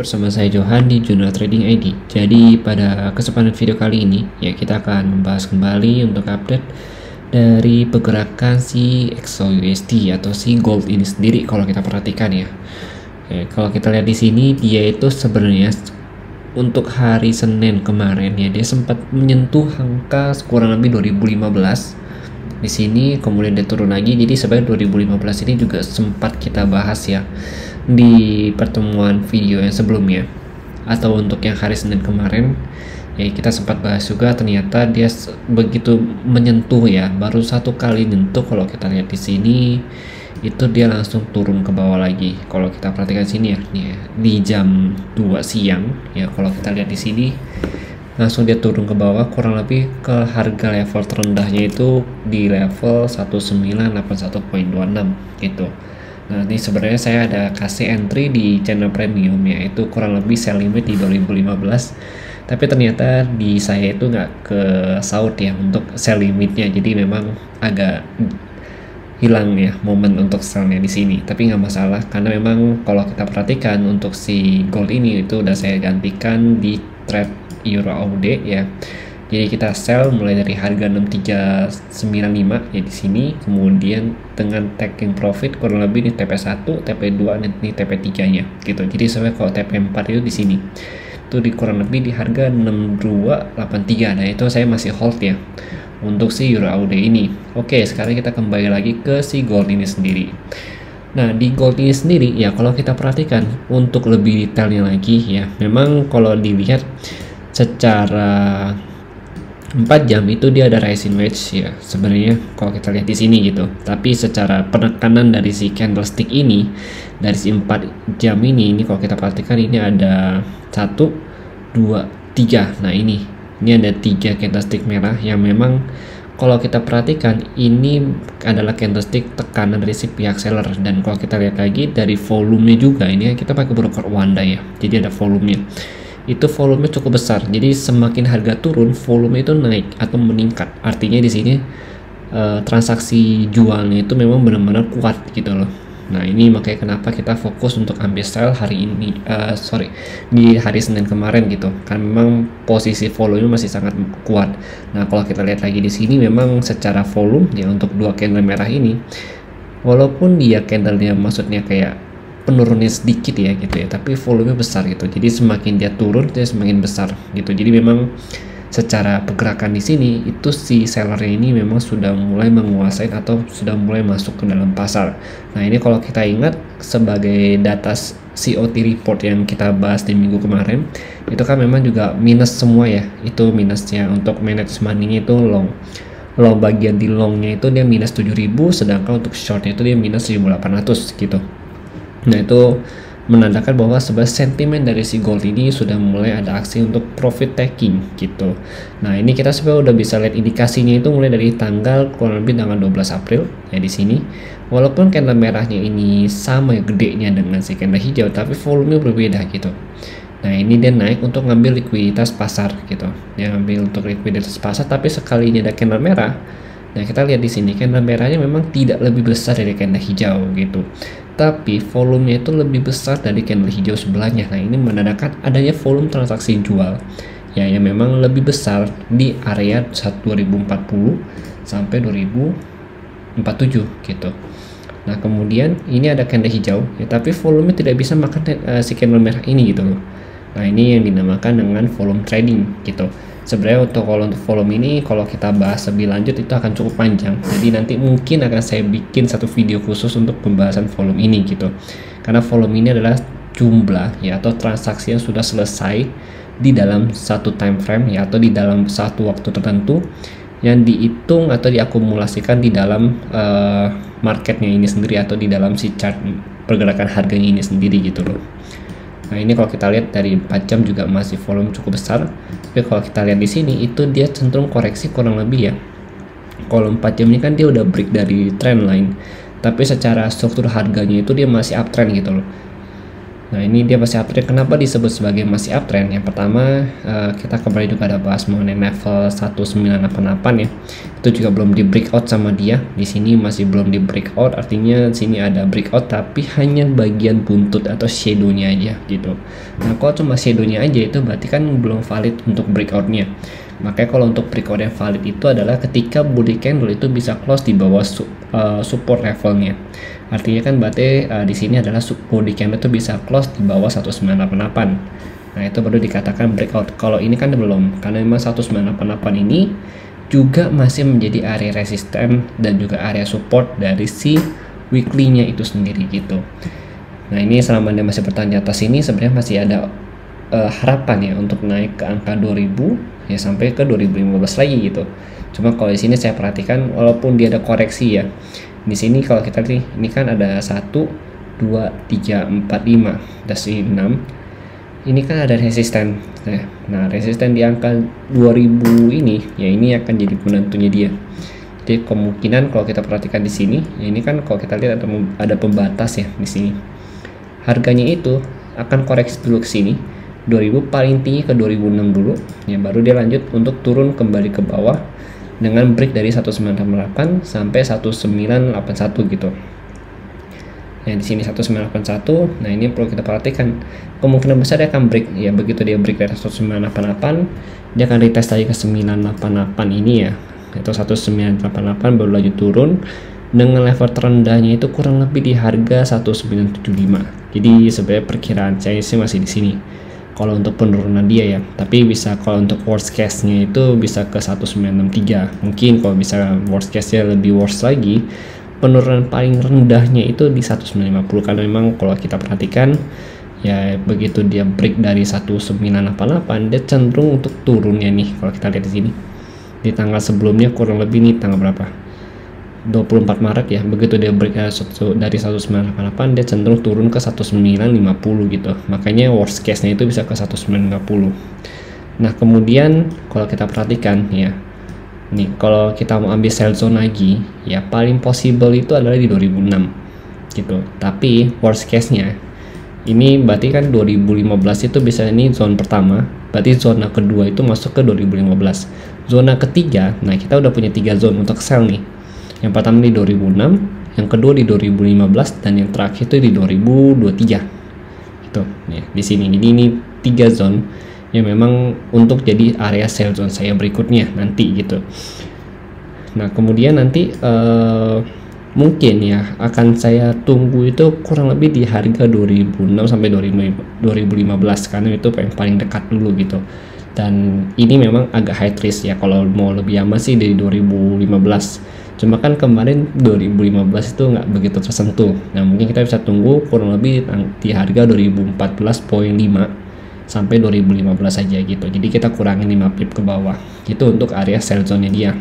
bersama saya Johan di Jurnal Trading ID. Jadi pada kesempatan video kali ini ya kita akan membahas kembali untuk update dari pergerakan si XAUUSD atau si gold ini sendiri. Kalau kita perhatikan ya, kalau kita lihat di sini dia itu sebenarnya untuk hari Senin kemarin ya dia sempat menyentuh angka kurang lebih 2015 di sini, kemudian dia turun lagi. Jadi sebenarnya 2015 ini juga sempat kita bahas ya di pertemuan video yang sebelumnya, atau untuk yang hari Senin kemarin ya kita sempat bahas juga. Ternyata dia begitu menyentuh ya, baru satu kali nyentuh. Kalau kita lihat di sini itu dia langsung turun ke bawah lagi. Kalau kita perhatikan sini ya, nih ya, di jam 2 siang ya, kalau kita lihat di sini langsung dia turun ke bawah kurang lebih ke harga level terendahnya itu di level 1981.26 gitu. Nah ini sebenarnya saya ada kasih entry di channel premium ya, itu kurang lebih sell limit di 2015, tapi ternyata di saya itu nggak ke saut ya untuk sell limitnya, jadi memang agak hilang ya momen untuk sellnya di sini. Tapi nggak masalah karena memang kalau kita perhatikan untuk si gold ini itu udah saya gantikan di trade Euro AUD ya. Jadi kita sell mulai dari harga 6395 ya di sini, kemudian dengan taking profit kurang lebih di TP1, TP2 dan ini TP3-nya gitu. Jadi sebenarnya kalau TP4 itu di sini itu di kurang lebih di harga 6283. Nah, itu saya masih hold ya untuk si Euro AUD ini. Oke, sekarang kita kembali lagi ke si gold ini sendiri. Nah, di gold ini sendiri ya kalau kita perhatikan untuk lebih detailnya lagi ya, memang kalau dilihat secara 4 jam itu dia ada rising wedge ya sebenarnya kalau kita lihat di sini gitu. Tapi secara penekanan dari si candlestick ini dari si 4 jam ini kalau kita perhatikan ini ada 1 2 3. Nah, ini ada 3 candlestick merah yang memang kalau kita perhatikan ini adalah candlestick tekanan dari si pihak seller. Dan kalau kita lihat lagi dari volumenya juga, ini kita pakai broker Wanda ya, jadi ada volumenya. Itu volume cukup besar. Jadi semakin harga turun, volume itu naik atau meningkat. Artinya di sini transaksi jualnya itu memang benar-benar kuat gitu loh. Nah, ini makanya kenapa kita fokus untuk ambil sell hari ini, di hari Senin kemarin gitu. Karena memang posisi volume masih sangat kuat. Nah, kalau kita lihat lagi di sini memang secara volume ya untuk dua candle merah ini, walaupun dia candlenya maksudnya kayak penurunnya sedikit ya gitu ya, tapi volume besar gitu. Jadi semakin dia turun dia semakin besar gitu. Jadi memang secara pergerakan di sini itu si seller ini memang sudah mulai menguasai atau sudah mulai masuk ke dalam pasar. Nah, ini kalau kita ingat sebagai data COT report yang kita bahas di minggu kemarin, itu kan memang juga minus semua ya. Itu minusnya untuk manage money-nya itu long bagian di longnya itu dia minus 7.000, sedangkan untuk shortnya itu dia minus 1.800 gitu. Nah, itu menandakan bahwa sebenarnya sentimen dari si gold ini sudah mulai ada aksi untuk profit taking gitu. Nah, ini kita sebenarnya udah bisa lihat indikasinya itu mulai dari tanggal kurang lebih tanggal 12 April ya di sini. Walaupun candle merahnya ini sama gedenya dengan si candle hijau, tapi volume berbeda gitu. Nah, ini dia naik untuk ngambil likuiditas pasar gitu. Dia ngambil untuk likuiditas pasar, tapi sekalinya ada candle merah. Nah, kita lihat di sini candle merahnya memang tidak lebih besar dari candle hijau gitu, tapi volumenya itu lebih besar dari candle hijau sebelahnya. Nah, ini menandakan adanya volume transaksi jual ya yang memang lebih besar di area 2040 sampai 2047 gitu. Nah, kemudian ini ada candle hijau ya, tapi volume tidak bisa makan si candle merah ini gitu loh. Nah, ini yang dinamakan dengan volume trading gitu. Sebenarnya untuk volume ini kalau kita bahas lebih lanjut itu akan cukup panjang. Jadi nanti mungkin akan saya bikin satu video khusus untuk pembahasan volume ini gitu. Karena volume ini adalah jumlah ya atau transaksi yang sudah selesai di dalam satu time frame ya atau di dalam satu waktu tertentu yang dihitung atau diakumulasikan di dalam marketnya ini sendiri atau di dalam si chart pergerakan harganya ini sendiri gitu loh. Nah, ini kalau kita lihat dari 4 jam juga masih volume cukup besar. Tapi kalau kita lihat di sini itu dia cenderung koreksi kurang lebih ya. Kalau 4 jam ini kan dia udah break dari trend line, tapi secara struktur harganya itu dia masih uptrend gitu loh. Nah ini dia masih uptrend. Kenapa disebut sebagai masih uptrend? Yang pertama kita kembali juga ada bahas mengenai level 1988 ya. Itu juga belum di breakout sama dia. Di sini masih belum di breakout. Artinya di sini ada breakout tapi hanya bagian buntut atau shadownya aja gitu. Nah kalau cuma shadownya aja itu berarti kan belum valid untuk breakoutnya. Makanya kalau untuk breakout yang valid itu adalah ketika bullish candle itu bisa close di bawah support levelnya. Artinya kan berarti di sini adalah bullish candle itu bisa close di bawah 1988. Nah itu baru dikatakan breakout. Kalau ini kan belum, karena memang 1988 ini juga masih menjadi area resisten dan juga area support dari si weekly-nya itu sendiri gitu. Nah ini selama dia masih bertahan di atas ini sebenarnya masih ada harapan ya untuk naik ke angka 2000 ya sampai ke 2015 lagi gitu. Cuma kalau di sini saya perhatikan walaupun dia ada koreksi ya. Di sini kalau kita lihat ini kan ada 1 2 3 4 5 ada 6. Ini kan ada resisten. Nah, resisten di angka 2000 ini ya ini akan jadi penentunya dia. Jadi kemungkinan kalau kita perhatikan di sini, ya ini kan kalau kita lihat ada pembatas ya di sini. Harganya itu akan koreksi dulu ke sini. 2000 paling tinggi ke 2006 dulu ya baru dia lanjut untuk turun kembali ke bawah dengan break dari 1988 sampai 1981 gitu. Nah di sini 1981. Nah ini perlu kita perhatikan kemungkinan besar dia akan break ya. Begitu dia break dari 1988 dia akan retest lagi ke 988 ini ya, itu 1988 baru lanjut turun dengan level terendahnya itu kurang lebih di harga 1975. Jadi sebenarnya perkiraan saya sih masih di sini kalau untuk penurunan dia ya, tapi bisa kalau untuk worst case nya itu bisa ke 1963. Mungkin kalau bisa worst case nya lebih worst lagi, penurunan paling rendahnya itu di 1950 karena memang kalau kita perhatikan ya begitu dia break dari 1988 dia cenderung untuk turunnya nih. Kalau kita lihat di sini di tanggal sebelumnya kurang lebih nih tanggal berapa 24 Maret ya, begitu dia break dari 1988 dia cenderung turun ke 1950 gitu. Makanya worst case nya itu bisa ke 1950. Nah kemudian kalau kita perhatikan ya nih, kalau kita mau ambil sell zone lagi ya paling possible itu adalah di 2006 gitu. Tapi worst case nya ini berarti kan 2015 itu bisa ini zona pertama, berarti zona kedua itu masuk ke 2015. Zona ketiga, nah kita udah punya 3 zone untuk sell nih. Yang pertama di 2006, yang kedua di 2015, dan yang terakhir itu di 2023 gitu ya di sini. Jadi ini 3 zone yang memang untuk jadi area sell zone saya berikutnya nanti gitu. Nah kemudian nanti mungkin ya akan saya tunggu itu kurang lebih di harga 2006 sampai 2015 karena itu yang paling dekat dulu gitu. Dan ini memang agak high risk ya, kalau mau lebih aman sih dari 2015. Cuma kan kemarin 2015 itu nggak begitu tersentuh. Nah mungkin kita bisa tunggu kurang lebih di harga 2014.5 sampai 2015 saja gitu. Jadi kita kurangin 5 pip ke bawah gitu untuk area sell zone nya dia.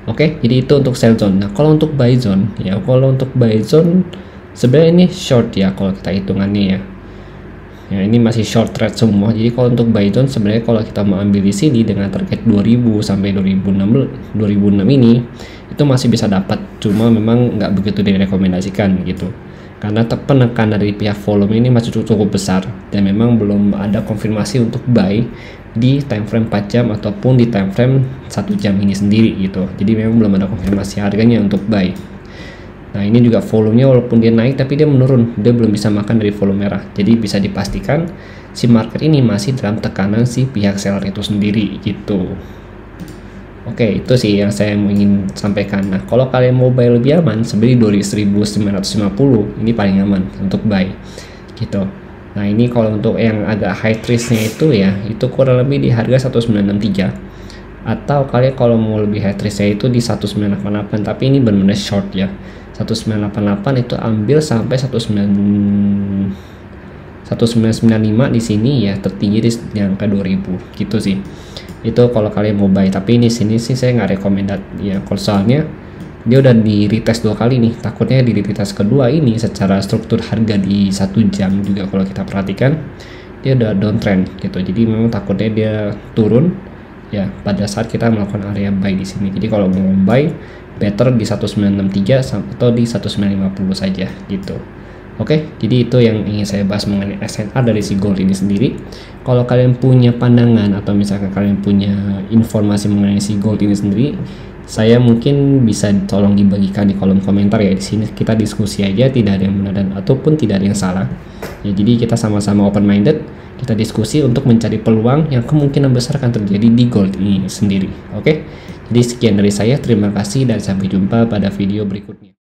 Oke, jadi itu untuk sell zone. Nah kalau untuk buy zone ya, kalau untuk buy zone sebenarnya ini short ya kalau kita hitungannya ya. Ya ini masih short trade semua. Jadi kalau untuk buy zone sebenarnya kalau kita mau ambil di sini dengan target 2000 sampai 2006 ini itu masih bisa dapat. Cuma memang nggak begitu direkomendasikan gitu. Karena penekanan dari pihak volume ini masih cukup besar dan memang belum ada konfirmasi untuk buy di time frame 4 jam ataupun di time frame 1 jam ini sendiri gitu. Jadi memang belum ada konfirmasi harganya untuk buy. Nah ini juga volumenya walaupun dia naik tapi dia menurun, dia belum bisa makan dari volume merah. Jadi bisa dipastikan si market ini masih dalam tekanan si pihak seller itu sendiri gitu. Oke, itu sih yang saya ingin sampaikan. Nah kalau kalian mau buy lebih aman sebenarnya 1950 ini paling aman untuk buy gitu. Nah ini kalau untuk yang agak high risk-nya itu ya itu kurang lebih di harga 1963. Atau kalian kalau mau lebih high risk-nya itu di 1988, tapi ini benar-benar short ya. 1988 itu ambil sampai 1995 di sini ya, tertinggi di angka 2000 gitu sih. Itu kalau kalian mau buy, tapi ini sini sih saya nggak rekomendasi ya, kalau soalnya dia udah di retest 2 kali nih. Takutnya di retest kedua ini secara struktur harga di 1 jam juga kalau kita perhatikan dia udah downtrend gitu. Jadi memang takutnya dia turun ya pada saat kita melakukan area buy di sini. Jadi kalau mau buy better di 1963 atau di 1950 saja gitu. Oke, jadi itu yang ingin saya bahas mengenai SNR dari si gold ini sendiri. Kalau kalian punya pandangan atau misalkan kalian punya informasi mengenai si gold ini sendiri, saya mungkin bisa tolong dibagikan di kolom komentar ya. Di sini kita diskusi aja, tidak ada yang benar dan ataupun tidak ada yang salah. Ya, jadi kita sama-sama open minded, kita diskusi untuk mencari peluang yang kemungkinan besar akan terjadi di gold ini sendiri. Oke. Jadi sekian dari saya, terima kasih dan sampai jumpa pada video berikutnya.